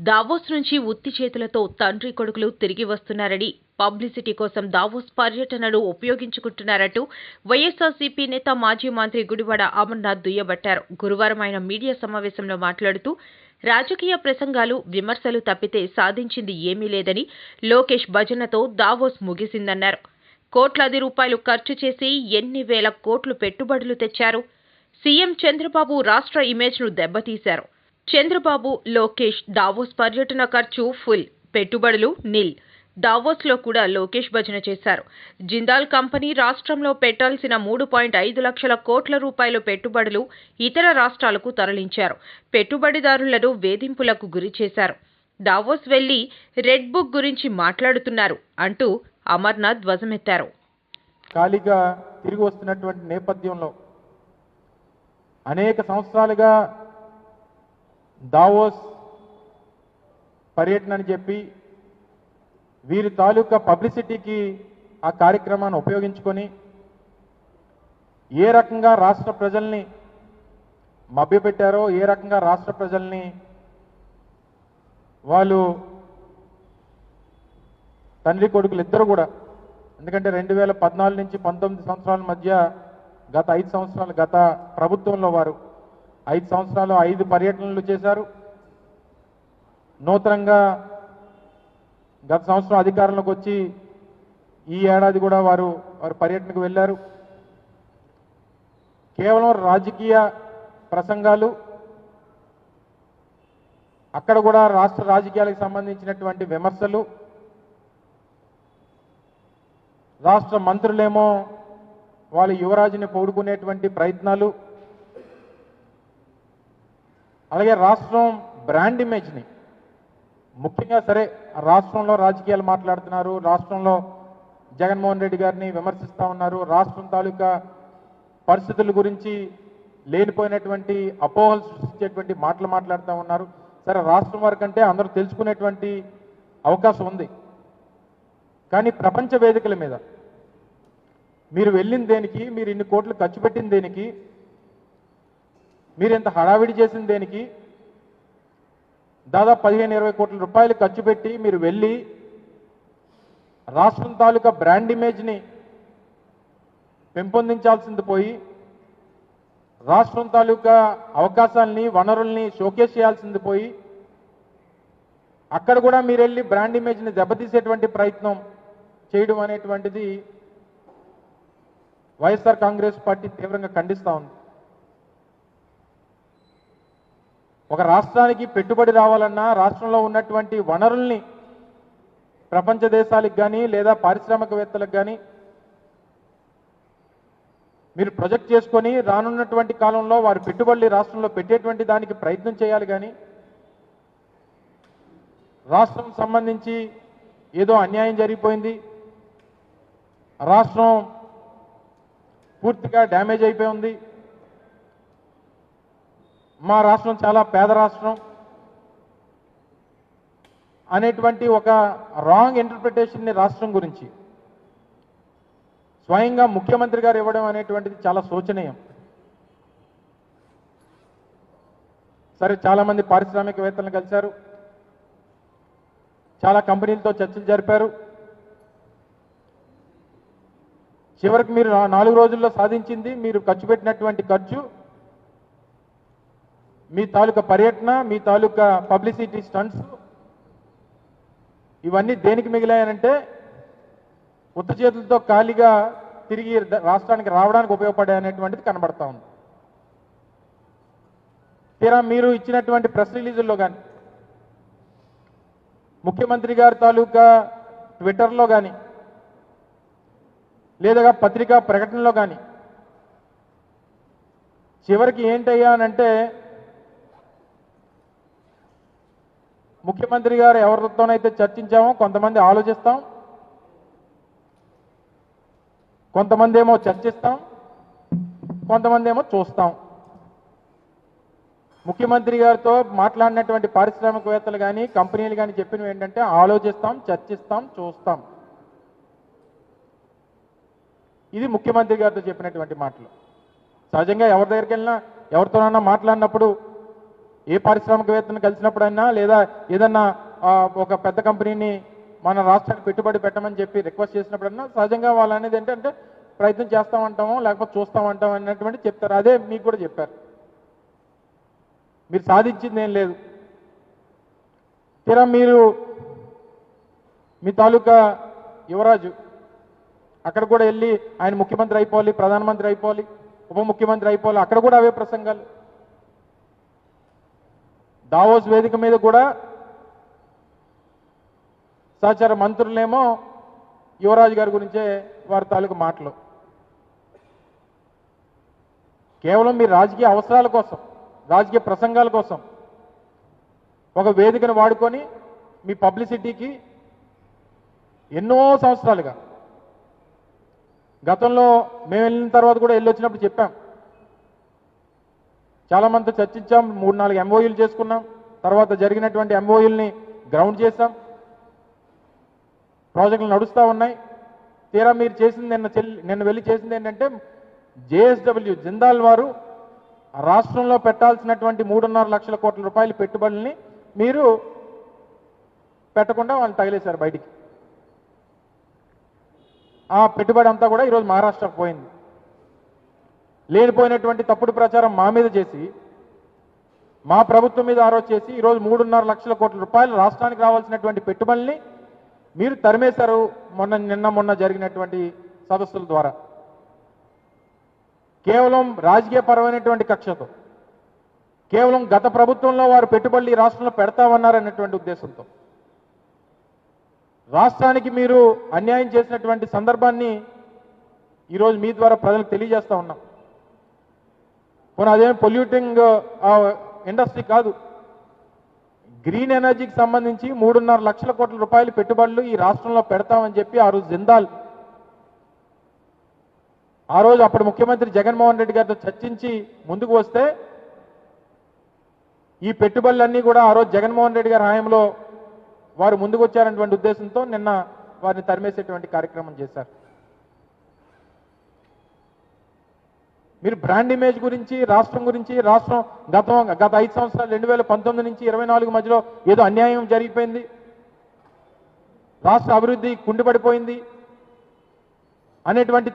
Davos నుంచి ఉత్తి చేతులతో తండ్రి కొడుకులు తిరిగి వస్తున్నారని, పబ్లిసిటీ కోసం దావోస్ పర్యటనను ఉపయోగించుకుంటున్నారంటూ వైఎస్ఆర్సీపీ నేత మాజీ మంత్రి గుడివాడ అమర్నాథ్ దుయ్యబట్టారు. గురువారం ఆయన మీడియా సమావేశంలో మాట్లాడుతూ, రాజకీయ ప్రసంగాలు, విమర్శలు తప్పితే సాధించింది ఏమీ లేదని, లోకేష్ భజనతో దావోస్ ముగిసిందన్నారు. కోట్లాది రూపాయలు ఖర్చు చేసి ఎన్ని వేల కోట్లు పెట్టుబడులు తెచ్చారు. సీఎం చంద్రబాబు రాష్ట్ర ఇమేజ్ను దెబ్బతీశారు. చంద్రబాబు, లోకేష్ దావోస్ పర్యటన ఖర్చు ఫుల్, పెట్టుబడులు నిల్. దావోస్లో కూడా లోకేష్ భజన చేశారు. జిందాల్ కంపెనీ రాష్ట్రంలో పెట్టాల్సిన 3.5 లక్షల కోట్ల రూపాయల పెట్టుబడులు ఇతర రాష్ట్రాలకు తరలించారు. పెట్టుబడిదారులను వేధింపులకు గురి చేశారు. దావోస్ వెళ్లి రెడ్ బుక్ గురించి మాట్లాడుతున్నారు అంటూ అమర్నాథ్ ధ్వజమెత్తారు. ఖాళీగా తిరిగి వస్తున్నటువంటి నేపథ్యంలో అనేక సంవత్సరాలుగా దావోస్ పర్యటన అని చెప్పి వీరి తాలూకా పబ్లిసిటీకి ఆ కార్యక్రమాన్ని ఉపయోగించుకొని ఏ రకంగా రాష్ట్ర ప్రజల్ని మభ్యపెట్టారో, ఏ రకంగా రాష్ట్ర ప్రజల్ని వాళ్ళు తండ్రి కొడుకులు ఇద్దరు కూడా, ఎందుకంటే 2014 నుంచి 19 సంవత్సరాల మధ్య గత 5 సంవత్సరాలు గత ప్రభుత్వంలో వారు 5 సంవత్సరాలు 5 పర్యటనలు చేశారు. నూతనంగా గత సంవత్సరం అధికారంలోకి వచ్చి ఈ ఏడాది కూడా వారు పర్యటనకు వెళ్ళారు. కేవలం రాజకీయ ప్రసంగాలు, అక్కడ కూడా రాష్ట్ర రాజకీయాలకు సంబంధించినటువంటి విమర్శలు, రాష్ట్ర మంత్రులేమో వాళ్ళ యువరాజుని పౌడుకునేటువంటి ప్రయత్నాలు, అలాగే రాష్ట్రం బ్రాండ్ ఇమేజ్ని ముఖ్యంగా సరే రాష్ట్రంలో రాజకీయాలు మాట్లాడుతున్నారు, రాష్ట్రంలో జగన్మోహన్ రెడ్డి గారిని విమర్శిస్తూ ఉన్నారు, రాష్ట్రం తాలూకా పరిస్థితుల గురించి లేనిపోయినటువంటి అపోహలు సృష్టించేటువంటి మాటలు మాట్లాడుతూ ఉన్నారు. సరే, రాష్ట్రం వరకంటే అందరూ తెలుసుకునేటువంటి అవకాశం ఉంది. కానీ ప్రపంచ వేదికల మీద మీరు వెళ్ళిన దేనికి, మీరు ఇన్ని కోట్లు ఖర్చు పెట్టిన దేనికి, మీరు ఎంత హడావిడి చేసిన దేనికి, దాదాపు 15-20 కోట్ల రూపాయలు ఖర్చు పెట్టి మీరు వెళ్ళి రాష్ట్రం తాలూకా బ్రాండ్ ఇమేజ్ని పెంపొందించాల్సింది పోయి రాష్ట్రం తాలూకా అవకాశాలని, వనరుల్ని షోకేస్ చేయాల్సింది పోయి అక్కడ కూడా మీరు వెళ్ళి బ్రాండ్ ఇమేజ్ని దెబ్బతీసేటువంటి ప్రయత్నం చేయడం అనేటువంటిది వైఎస్ఆర్ కాంగ్రెస్ పార్టీ తీవ్రంగా ఖండిస్తూ ఉంది. ఒక రాష్ట్రానికి పెట్టుబడి రావాలన్నా రాష్ట్రంలో ఉన్నటువంటి వనరుల్ని ప్రపంచ దేశాలకు కానీ లేదా పారిశ్రామికవేత్తలకు కానీ మీరు ప్రొజెక్ట్ చేసుకొని రానున్నటువంటి కాలంలో వారి పెట్టుబడులు రాష్ట్రంలో పెట్టేటువంటి దానికి ప్రయత్నం చేయాలి. కానీ రాష్ట్రం సంబంధించి ఏదో అన్యాయం జరిగిపోయింది, రాష్ట్రం పూర్తిగా డ్యామేజ్ అయిపోయి ఉంది, మా రాష్ట్రం చాలా పేద రాష్ట్రం అనేటువంటి ఒక రాంగ్ ఇంటర్ప్రిటేషన్ని రాష్ట్రం గురించి స్వయంగా ముఖ్యమంత్రి గారు ఇవ్వడం అనేటువంటిది చాలా శోచనీయం. సరే, చాలామంది పారిశ్రామికవేత్తలను కలిశారు, చాలా కంపెనీలతో చర్చలు జరిపారు. చివరికి మీరు 4 రోజుల్లో సాధించింది, మీరు ఖర్చు పెట్టినటువంటి ఖర్చు, మీ తాలూకా పర్యటన, మీ తాలూకా పబ్లిసిటీ స్టంట్స్, ఇవన్నీ దేనికి మిగిలాయనంటే ఉత్త చేతులతో ఖాళీగా తిరిగి రాష్ట్రానికి రావడానికి ఉపయోగపడాయనేటువంటిది కనబడతా ఉంది. తీరా మీరు ఇచ్చినటువంటి ప్రెస్ రిలీజుల్లో కానీ, ముఖ్యమంత్రి గారి తాలూకా ట్విట్టర్లో కానీ, లేదా పత్రికా ప్రకటనలో కానీ చివరికి ఏంటయ్యా అనంటే ముఖ్యమంత్రి గారు ఎవరితోనైతే చర్చించామో కొంతమంది ఆలోచిస్తాం, కొంతమంది ఏమో చర్చిస్తాం, కొంతమంది ఏమో చూస్తాం. ముఖ్యమంత్రి గారితో మాట్లాడినటువంటి పారిశ్రామికవేత్తలు కానీ కంపెనీలు కానీ చెప్పినవి ఏంటంటే ఆలోచిస్తాం, చర్చిస్తాం, చూస్తాం. ఇది ముఖ్యమంత్రి గారితో చెప్పినటువంటి మాటలు. సహజంగా ఎవరి దగ్గరికి వెళ్ళినా ఎవరితోనన్నా మాట్లాడినప్పుడు ఏ పారిశ్రామికవేత్తను కలిసినప్పుడైనా లేదా ఏదన్నా ఒక పెద్ద కంపెనీని మన రాష్ట్రానికి పెట్టుబడి పెట్టమని చెప్పి రిక్వెస్ట్ చేసినప్పుడన్నా సహజంగా వాళ్ళు అనేది ఏంటంటే ప్రయత్నం చేస్తామంటామో లేకపోతే చూస్తామంటాం అన్నటువంటి చెప్తారు. అదే మీకు కూడా చెప్పారు. మీరు సాధించింది ఏం లేదు. తీరా మీరు మీ తాలూకా యువరాజు అక్కడ కూడా వెళ్ళి ఆయన ముఖ్యమంత్రి అయిపోవాలి, ప్రధానమంత్రి అయిపోవాలి, ఉప ముఖ్యమంత్రి అయిపోవాలి, అక్కడ కూడా అవే ప్రసంగాలు. దావోస్ వేదిక మీద కూడా సహచార మంత్రులేమో యువరాజు గారి గురించే వారి తాలూకు మాటలు. కేవలం మీ రాజకీయ అవసరాల కోసం, రాజకీయ ప్రసంగాల కోసం ఒక వేదికను వాడుకొని మీ పబ్లిసిటీకి ఎన్నో సంవత్సరాలుగా, గతంలో మేము వెళ్ళిన తర్వాత కూడా వెళ్ళొచ్చినప్పుడు చెప్పాం, చాలామందితో చర్చించాం, 3-4 ఎంఓయూలు చేసుకున్నాం, తర్వాత జరిగినటువంటి ఎంఓయూల్ని గ్రౌండ్ చేశాం, ప్రాజెక్టులు నడుస్తూ ఉన్నాయి. తీరా మీరు చేసింది నిన్న వెళ్ళి చేసింది ఏంటంటే జేఎస్డబ్ల్యూ జిందాల్ వారు రాష్ట్రంలో పెట్టాల్సినటువంటి 3.5 లక్షల కోట్ల రూపాయల పెట్టుబడుల్ని మీరు పెట్టకుండా వాళ్ళు తగిలేశారు బయటికి. ఆ పెట్టుబడి అంతా కూడా ఈరోజు మహారాష్ట్రకు పోయింది. లేనిపోయినటువంటి తప్పుడు ప్రచారం మా మీద చేసి, మా ప్రభుత్వం మీద ఆరోపణ చేసి ఈరోజు 3.5 లక్షల కోట్ల రూపాయలు రాష్ట్రానికి రావాల్సినటువంటి పెట్టుబడుల్ని మీరు తరిమేశారు మొన్న జరిగినటువంటి సదస్సుల ద్వారా. కేవలం రాజకీయపరమైనటువంటి కక్షతో, కేవలం గత ప్రభుత్వంలో వారు పెట్టుబడులు ఈ రాష్ట్రంలో పెడతామన్నారనేటువంటి ఉద్దేశంతో రాష్ట్రానికి మీరు అన్యాయం చేసినటువంటి సందర్భాన్ని ఈరోజు మీ ద్వారా ప్రజలకు తెలియజేస్తా ఉన్నాం. పోనీ అదేమి పొల్యూటింగ్ ఇండస్ట్రీ కాదు, గ్రీన్ ఎనర్జీకి సంబంధించి 3.5 లక్షల కోట్ల రూపాయల పెట్టుబడులు ఈ రాష్ట్రంలో పెడతామని చెప్పి ఆ రోజు జిందాల్ ఆ రోజు అప్పుడు ముఖ్యమంత్రి జగన్మోహన్ రెడ్డి గారితో చర్చించి ముందుకు వస్తే ఈ పెట్టుబడులన్నీ కూడా ఆ రోజు జగన్మోహన్ రెడ్డి గారి హయాంలో వారు ముందుకు వచ్చారనేటువంటి ఉద్దేశంతో నిన్న వారిని తరిమేసేటువంటి కార్యక్రమం చేశారు. మీరు బ్రాండ్ ఇమేజ్ గురించి, రాష్ట్రం గురించి, రాష్ట్రం గత 5 సంవత్సరాలు 2019 నుంచి 24 మధ్యలో ఏదో అన్యాయం జరిగిపోయింది, రాష్ట్ర అభివృద్ధి కుండిపడిపోయింది అనేటువంటి